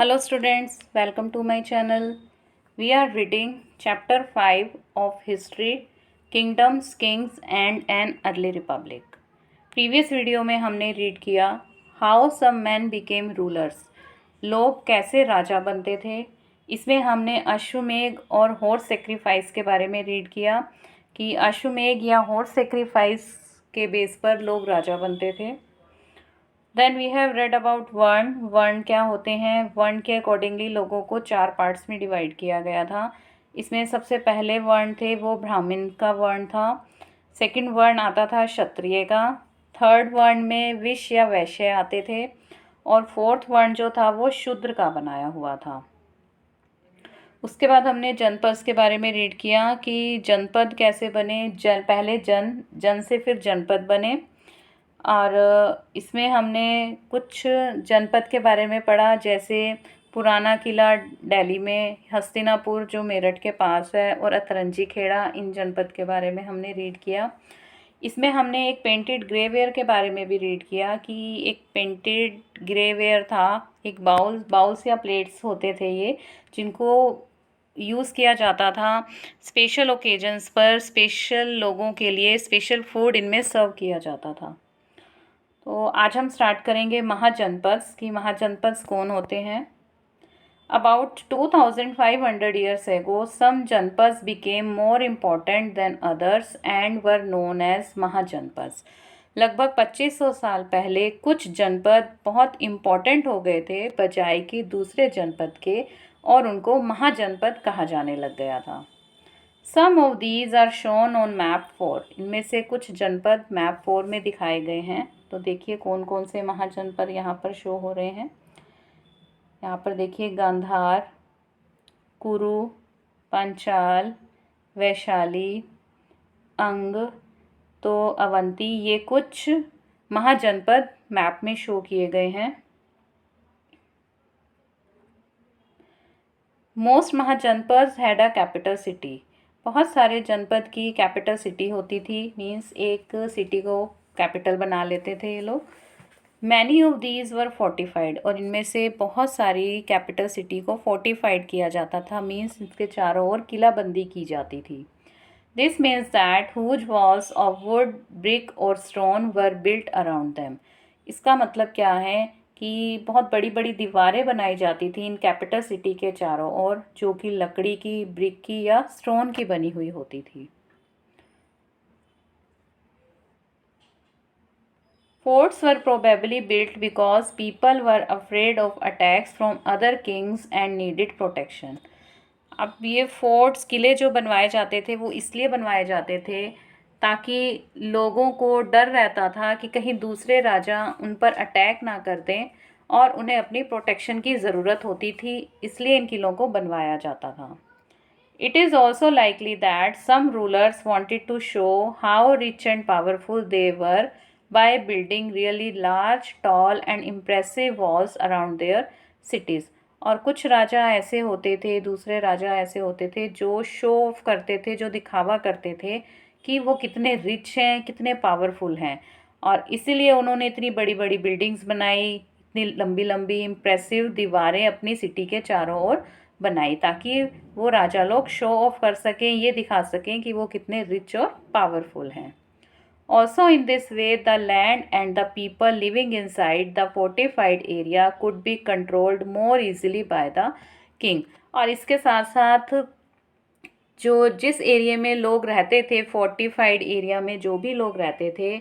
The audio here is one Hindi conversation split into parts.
Hello students, welcome to my channel. We are reading chapter 5 of History, Kingdoms, Kings and an Early Republic. Previous video में हमने रीड किया how some man became rulers, लोग कैसे राजा बनते थे। इसमें हमने अश्वमेध और हॉर्स सेक्रीफाइस के बारे में रीड किया कि अश्वमेध या हॉर्स सेक्रीफाइस के बेस पर लोग राजा बनते थे। Then we have read about varna. वर्ण क्या होते हैं? वर्ण के अकॉर्डिंगली लोगों को 4 पार्ट्स में डिवाइड किया गया था। इसमें सबसे पहले वर्ण थे वो ब्राह्मण का वर्ण था। सेकंड वर्ण आता था क्षत्रिय का। थर्ड वर्ण में वैश्य या वैश्य आते थे और फोर्थ वर्ण जो था वो शूद्र का बनाया हुआ था। उसके बाद हमने जनपद के बारे में रीड किया कि जनपद कैसे बने। पहले जन से फिर जनपद बने और इसमें हमने कुछ जनपद के बारे में पढ़ा, जैसे पुराना किला दिल्ली में, हस्तिनापुर जो मेरठ के पास है और अतरंजी खेड़ा, इन जनपद के बारे में हमने रीड किया। इसमें हमने एक पेंटेड ग्रेवेयर के बारे में भी रीड किया कि एक पेंटेड ग्रेवेयर था, एक बाउल्स या प्लेट्स होते थे ये, जिनको यूज़ किया जाता था स्पेशल ओकेजन्स पर, स्पेशल लोगों के लिए स्पेशल फूड इनमें सर्व किया जाता था। तो आज हम स्टार्ट करेंगे महाजनपद कि महाजनपद कौन होते हैं। अबाउट 2500 years ago, some जनपद became more important than others and were known as महाजनपद। लगभग 2500 साल पहले कुछ जनपद बहुत इम्पॉर्टेंट हो गए थे बजाय कि दूसरे जनपद के, और उनको महाजनपद कहा जाने लग गया था। Some of these are shown on map 4। इनमें से कुछ जनपद मैप 4 में दिखाए गए हैं। तो देखिए कौन कौन से महाजनपद यहाँ पर शो हो रहे हैं। यहाँ पर देखिए गांधार, कुरु, पांचाल, वैशाली, अंग, तो अवंती, ये कुछ महाजनपद मैप में शो किए गए हैं। Most mahajanapada had a capital city. बहुत सारे जनपद की कैपिटल सिटी होती थी, मीन्स एक सिटी को कैपिटल बना लेते थे ये लोग। Many of these were fortified, और इनमें से बहुत सारी कैपिटल सिटी को फोर्टिफाइड किया जाता था, मीन्स इसके चारों ओर किलाबंदी की जाती थी। This means that huge walls of wood, brick और stone were built around them. इसका मतलब क्या है कि बहुत बड़ी बड़ी दीवारें बनाई जाती थी इन कैपिटल सिटी के चारों ओर, जो कि लकड़ी की, ब्रिक की या स्टोन की बनी हुई होती थी। Forts were probably built because people were afraid of attacks from other kings and needed protection। अब ये फोर्ट्स, किले जो बनवाए जाते थे वो इसलिए बनवाए जाते थे ताकि लोगों को डर रहता था कि कहीं दूसरे राजा उन पर अटैक ना कर दें, और उन्हें अपनी प्रोटेक्शन की ज़रूरत होती थी, इसलिए इन किलों को बनवाया जाता था। It is also likely that some rulers wanted to show how rich and powerful they were by building really large, tall and impressive walls around their cities। और कुछ राजा ऐसे होते थे, दूसरे राजा ऐसे होते थे जो शो ऑफ करते थे, जो दिखावा करते थे कि वो कितने रिच हैं, कितने पावरफुल हैं, और इसीलिए उन्होंने इतनी बड़ी बड़ी बिल्डिंग्स बनाई, इतनी लंबी लंबी इम्प्रेसिव दीवारें अपनी सिटी के चारों ओर बनाई, ताकि वो राजा लोग शो ऑफ कर सकें, ये दिखा सकें कि वो कितने रिच और पावरफुल हैं। Also in this way the land and the people living inside the fortified area could be controlled more easily by the king। और इसके साथ साथ जो जिस एरिया में लोग रहते थे, फोर्टिफाइड एरिया में जो भी लोग रहते थे,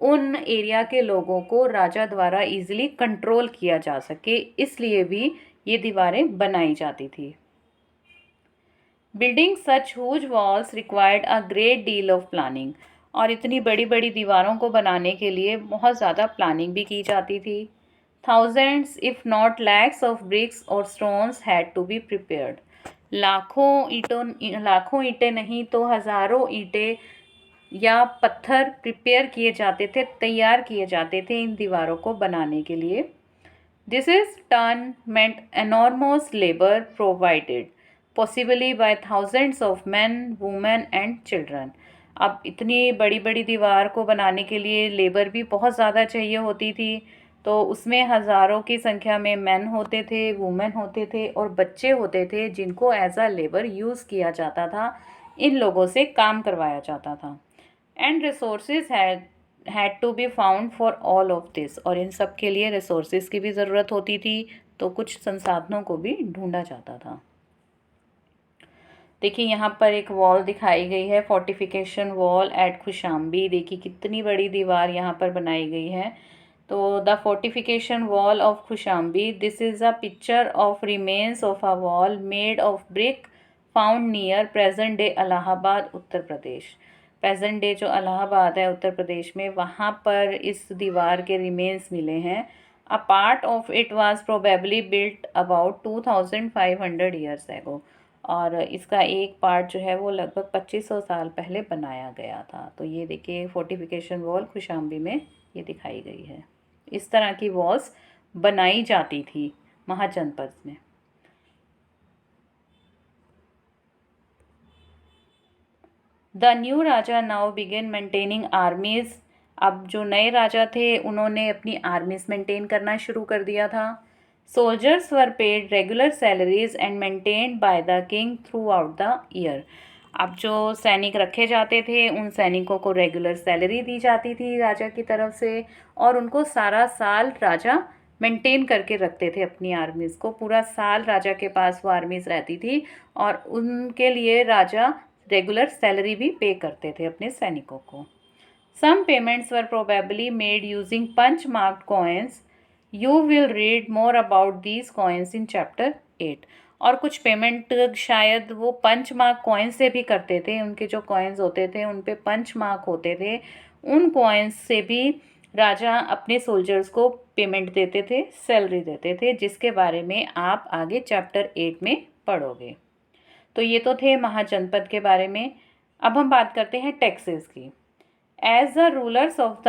उन एरिया के लोगों को राजा द्वारा इजीली कंट्रोल किया जा सके, इसलिए भी ये दीवारें बनाई जाती थी। Building such huge walls required a great deal of planning. और इतनी बड़ी बड़ी दीवारों को बनाने के लिए बहुत ज़्यादा प्लानिंग भी की जाती थी। Thousands if not lakhs of bricks और stones had to be prepared. लाखों ईंटें नहीं तो हज़ारों ईंटें या पत्थर प्रिपेयर किए जाते थे, तैयार किए जाते थे इन दीवारों को बनाने के लिए। This is turn meant enormous labour provided possibly by thousands of man, women and children. अब इतनी बड़ी बड़ी दीवार को बनाने के लिए लेबर भी बहुत ज़्यादा चाहिए होती थी, तो उसमें हज़ारों की संख्या में मैन होते थे, वुमेन होते थे और बच्चे होते थे जिनको एज अ लेबर यूज़ किया जाता था, इन लोगों से काम करवाया जाता था। And resources had to be found for all of this, और इन सब के लिए रिसोर्सेज की भी ज़रूरत होती थी, तो कुछ संसाधनों को भी ढूंढा जाता था। देखिए यहाँ पर एक वॉल दिखाई गई है, फोर्टिफिकेशन वॉल एट खुशाम्बी। देखिए कितनी बड़ी दीवार यहाँ पर बनाई गई है। तो the fortification wall of Kaushambi, this is a picture of remains of a wall made of brick found near present day Allahabad Uttar Pradesh. Present day जो इलाहाबाद है उत्तर प्रदेश में, वहाँ पर इस दीवार के रिमेन्स मिले हैं। A part of it was probably built about 2500 years ago, और इसका एक पार्ट जो है वो लगभग 2500 साल पहले बनाया गया था। तो ये देखिए फोर्टिफिकेशन वॉल खुशाम्बी में ये दिखाई गई है। इस तरह की वॉल्स बनाई जाती थी महाजनपद में। The new Raja now begin maintaining आर्मीज। अब जो नए राजा थे उन्होंने अपनी आर्मीज मेंटेन करना शुरू कर दिया था। Soldiers were paid regular salaries and maintained by the king through out the year. अब जो सैनिक रखे जाते थे उन सैनिकों को रेगुलर सैलरी दी जाती थी राजा की तरफ से, और उनको सारा साल राजा मेंटेन करके रखते थे अपनी आर्मीज़ को। पूरा साल राजा के पास वो आर्मीज़ रहती थी और उनके लिए राजा रेगुलर सैलरी भी पे करते थे अपने सैनिकों को। Some payments were probably made using punch marked coins. You will read more about these coins in chapter 8। और कुछ पेमेंट शायद वो पंच मार्क कॉइन्स से भी करते थे। उनके जो कॉइन्स होते थे उन पे पंच मार्क होते थे, उन कॉइन्स से भी राजा अपने सोल्जर्स को पेमेंट देते थे, सैलरी देते थे, जिसके बारे में आप आगे चैप्टर 8 में पढ़ोगे। तो ये तो थे महाजनपद के बारे में। अब हम बात करते हैं टैक्सेस की। As the rulers of the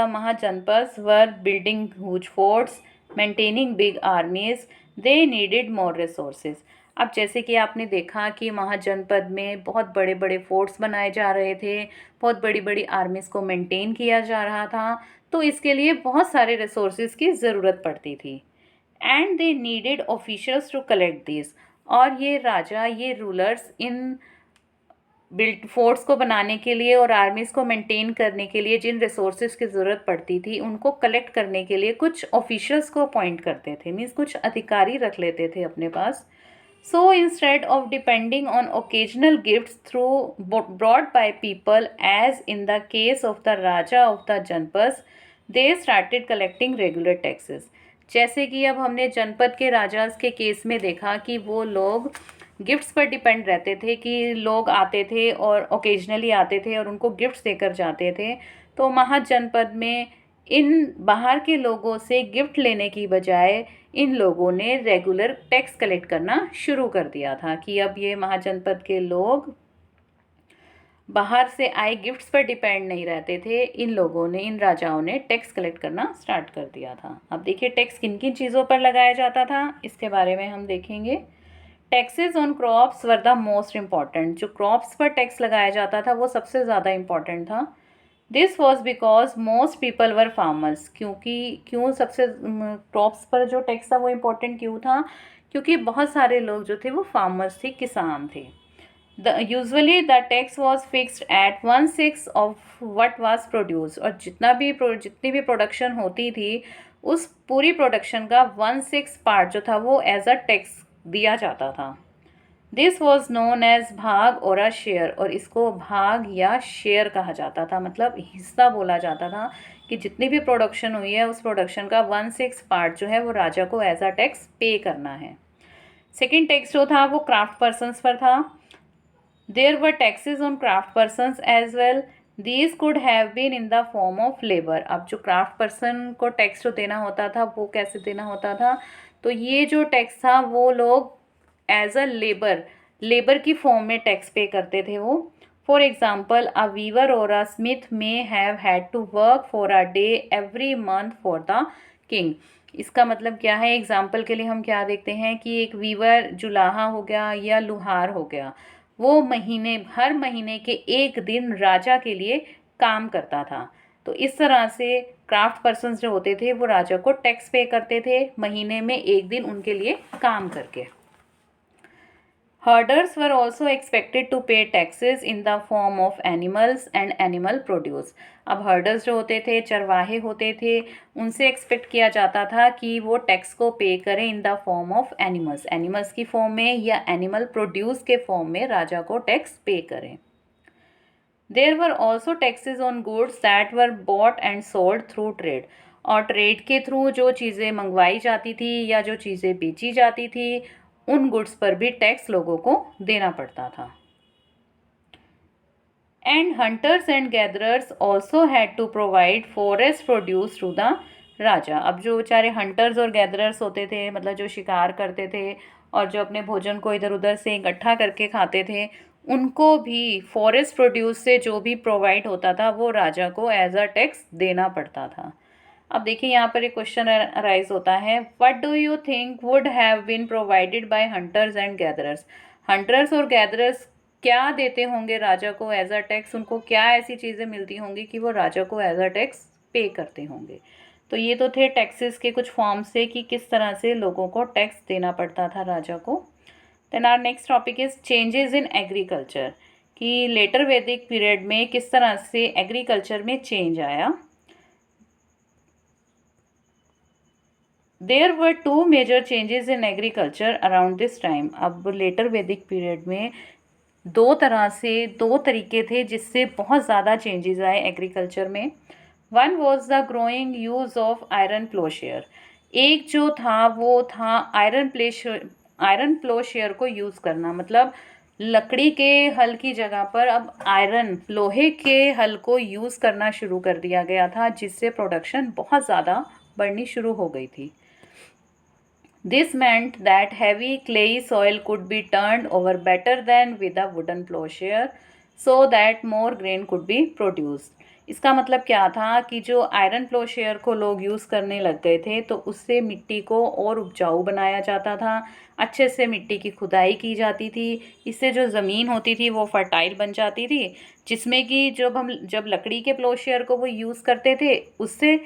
mahajanapadas were building huge forts, maintaining big armies, they needed more resources। अब जैसे कि आपने देखा कि महाजनपद में बहुत बड़े बड़े फोर्ट्स बनाए जा रहे थे, बहुत बड़ी बड़ी आर्मीज़ को मेंटेन किया जा रहा था, तो इसके लिए बहुत सारे रिसोर्सेज की ज़रूरत पड़ती थी। And they needed officials to collect this, और ये राजा, ये रूलर्स इन बिल्ड फोर्ट्स को बनाने के लिए और आर्मीज़ को मेंटेन करने के लिए जिन रिसोर्सेज की ज़रूरत पड़ती थी उनको कलेक्ट करने के लिए कुछ ऑफिशियल्स को अपॉइंट करते थे, मीन्स कुछ अधिकारी रख लेते थे अपने पास। So instead of depending on occasional gifts through brought by people as in the case of the raja of the janapada, they started collecting regular taxes. जैसे कि अब हमने जनपद के राजाज के केस में देखा कि वो लोग गिफ्ट्स पर डिपेंड रहते थे, कि लोग आते थे और ओकेजनली आते थे और उनको गिफ्ट्स देकर जाते थे। तो महाजनपद में इन बाहर के लोगों से गिफ्ट लेने की बजाय इन लोगों ने रेगुलर टैक्स कलेक्ट करना शुरू कर दिया था, कि अब ये महाजनपद के लोग बाहर से आए गिफ्ट्स पर डिपेंड नहीं रहते थे। इन लोगों ने, इन राजाओं ने टैक्स कलेक्ट करना स्टार्ट कर दिया था। अब देखिए टैक्स किन किन चीज़ों पर लगाया जाता था, इसके बारे में हम देखेंगे। Taxes on crops were the most important. जो क्रॉप्स पर टैक्स लगाया जाता था वो सबसे ज़्यादा इम्पॉर्टेंट था। This was because most people were farmers. क्यों सबसे क्रॉप्स पर जो टैक्स था वो इम्पोर्टेंट क्यों था? क्योंकि बहुत सारे लोग जो थे वो फार्मर्स थे, किसान थे। Usually the tax was fixed at 1/6 of what was produce. और जितनी भी प्रोडक्शन होती थी उस पूरी प्रोडक्शन का 1/6 पार्ट जो था वो एज अ टैक्स दिया जाता था। दिस वॉज नोन एज भाग और अ शेयर, और इसको भाग या शेयर कहा जाता था, मतलब हिस्सा बोला जाता था, कि जितनी भी प्रोडक्शन हुई है उस प्रोडक्शन का 1/6 पार्ट जो है वो राजा को एज अ टैक्स पे करना है। सेकेंड टैक्स जो था वो क्राफ्ट पर्सनस पर था। There were taxes on craft persons as well. These could have been in the form of labour. अब जो क्राफ्ट पर्सन को टैक्स जो देना होता था वो कैसे देना होता था? तो ये जो टैक्स था वो लोग एज अ लेबर की फॉर्म में टैक्स पे करते थे वो। फॉर एग्जाम्पल, अ वीवर और a smith may have had to work for a day every month for the king. इसका मतलब क्या है? एग्जाम्पल के लिए हम क्या देखते हैं कि एक वीवर, जुलाहा हो गया या लुहार हो गया, वो हर महीने के एक दिन राजा के लिए काम करता था। तो इस तरह से क्राफ्ट पर्सन्स जो होते थे वो राजा को टैक्स पे करते थे, महीने में एक दिन उनके लिए काम करके। Herders were also expected to pay taxes in the form of animals and animal produce. अब herders जो होते थे, चरवाहे होते थे, उनसे एक्सपेक्ट किया जाता था कि वो टैक्स को पे करें इन the form of animals, animals की फॉर्म में या एनिमल प्रोड्यूस के फॉर्म में राजा को टैक्स पे करें। There were also taxes on goods that were bought and sold through trade. और ट्रेड के थ्रू जो चीज़ें मंगवाई जाती थी या जो चीज़ें बेची जाती थी उन गुड्स पर भी टैक्स लोगों को देना पड़ता था। And hunters and gatherers also had to provide forest produce to the raja. अब जो बेचारे हंटर्स और गैदरर्स होते थे, मतलब जो शिकार करते थे और जो अपने भोजन को इधर उधर से इकट्ठा करके खाते थे, उनको भी फॉरेस्ट प्रोड्यूस से जो भी प्रोवाइड होता था वो राजा को एज अ टैक्स देना पड़ता था। अब देखिए यहाँ पर एक क्वेश्चन अराइज होता है, what do you think would have been provided by hunters and gatherers. Hunters और गैदरर्स क्या देते होंगे राजा को एज अ टैक्स, उनको क्या ऐसी चीज़ें मिलती होंगी कि वो राजा को एज अ टैक्स पे करते होंगे। तो ये तो थे टैक्सेस के कुछ फॉर्म से कि किस तरह से लोगों को टैक्स देना पड़ता था राजा को। Then our next topic is changes in agriculture, कि लेटर वैदिक पीरियड में किस तरह से एग्रीकल्चर में चेंज आया। There were two major changes in agriculture around this time. अब लेटर वैदिक पीरियड में दो तरीके थे जिससे बहुत ज़्यादा चेंजेस आए एग्रीकल्चर में। One was the growing use of iron ploughshare. एक जो था वो था आयरन प्लोशेयर को यूज़ करना, मतलब लकड़ी के हल की जगह पर अब आयरन लोहे के हल को यूज़ करना शुरू कर दिया गया था, जिससे प्रोडक्शन बहुत ज़्यादा बढ़नी शुरू हो गई थी। This meant that heavy clayey soil could be turned over better than with a wooden plowshare so that more grain could be produced. इसका मतलब क्या था कि जो आयरन प्लोशेयर को लोग यूज़ करने लग गए थे तो उससे मिट्टी को और उपजाऊ बनाया जाता था, अच्छे से मिट्टी की खुदाई की जाती थी, इससे जो ज़मीन होती थी वो फर्टाइल बन जाती थी, जिसमें कि जब लकड़ी के प्लोशेयर को वो यूज़ करते थे उससे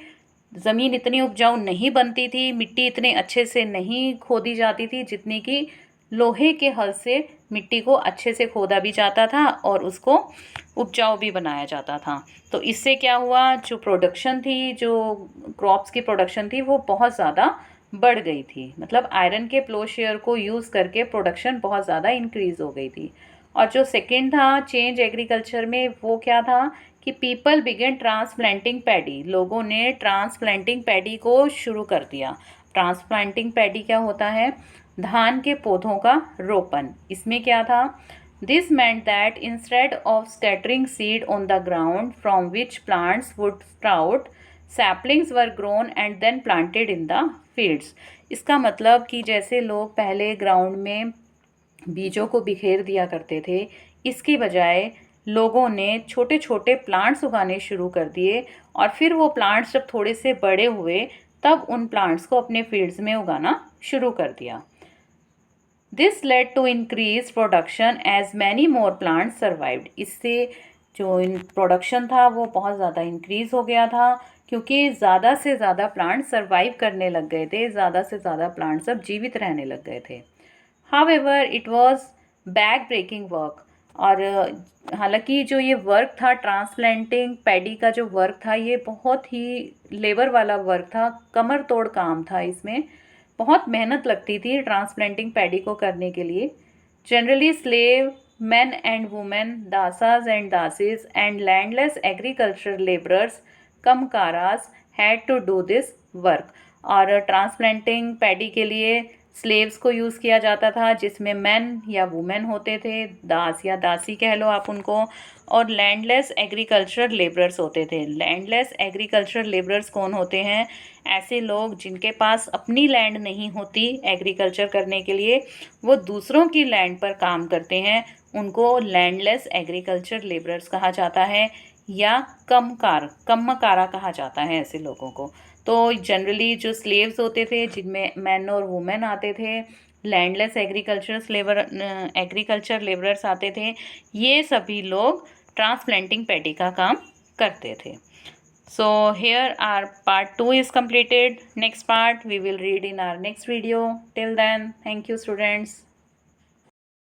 ज़मीन इतनी उपजाऊ नहीं बनती थी, मिट्टी इतने अच्छे से नहीं खोदी जाती थी जितनी कि लोहे के हल से मिट्टी को अच्छे से खोदा भी जाता था और उसको उपजाऊ भी बनाया जाता था। तो इससे क्या हुआ, जो प्रोडक्शन थी, जो क्रॉप्स की प्रोडक्शन थी वो बहुत ज़्यादा बढ़ गई थी। मतलब आयरन के प्लोशेयर को यूज़ करके प्रोडक्शन बहुत ज़्यादा इंक्रीज़ हो गई थी। और जो सेकेंड था चेंज एग्रीकल्चर में वो क्या था कि पीपल बिगेन ट्रांसप्लांटिंग पैडी। लोगों ने ट्रांसप्लांटिंग पैडी को शुरू कर दिया। ट्रांसप्लांटिंग पैडी क्या होता है, धान के पौधों का रोपण। इसमें क्या था, this meant that instead of scattering seed on the ground from which plants would sprout, saplings were grown and then planted in the fields. इसका मतलब कि जैसे लोग पहले ग्राउंड में बीजों को बिखेर दिया करते थे, इसकी बजाय लोगों ने छोटे छोटे प्लांट्स उगाने शुरू कर दिए और फिर वो प्लांट्स जब थोड़े से बड़े हुए तब उन प्लांट्स को अपने फील्ड्स में उगाना शुरू कर दिया। This led to increase production as many more plants survived. इससे जो प्रोडक्शन था वो बहुत ज़्यादा इंक्रीज़ हो गया था क्योंकि ज़्यादा से ज़्यादा प्लांट्स सर्वाइव करने लग गए थे, ज़्यादा से ज़्यादा प्लांट्स अब जीवित रहने लग गए थे। However it was back breaking work. और हालांकि जो ये वर्क था ट्रांसप्लांटिंग पैडी का जो वर्क था ये बहुत ही लेबर वाला वर्क था, कमर तोड़ काम था, इसमें बहुत मेहनत लगती थी ट्रांसप्लांटिंग पैडी को करने के लिए। Generally slave men and women, dasas and dasis and landless agricultural laborers kamkaras had to do this work। और ट्रांसप्लांटिंग पैडी के लिए स्लेव्स को यूज़ किया जाता था जिसमें मैन या वुमेन होते थे, दास या दासी कह लो आप उनको, और लैंडलेस एग्रीकल्चरल लेबरर्स होते थे। लैंडलेस एग्रीकल्चरल लेबरर्स कौन होते हैं, ऐसे लोग जिनके पास अपनी लैंड नहीं होती एग्रीकल्चर करने के लिए, वो दूसरों की लैंड पर काम करते हैं, उनको लैंडलेस एग्रीकल्चर लेबरर्स कहा जाता है या कम्मकारा कहा जाता है ऐसे लोगों को। तो जनरली जो स्लेव्स होते थे जिनमें मैन और वुमेन आते थे, लैंडलेस एग्रीकल्चर लेबरर्स आते थे, ये सभी लोग ट्रांसप्लांटिंग पैडी का काम करते थे। So here our part 2 is completed. Next part we will read in our next video. Till then, thank you students.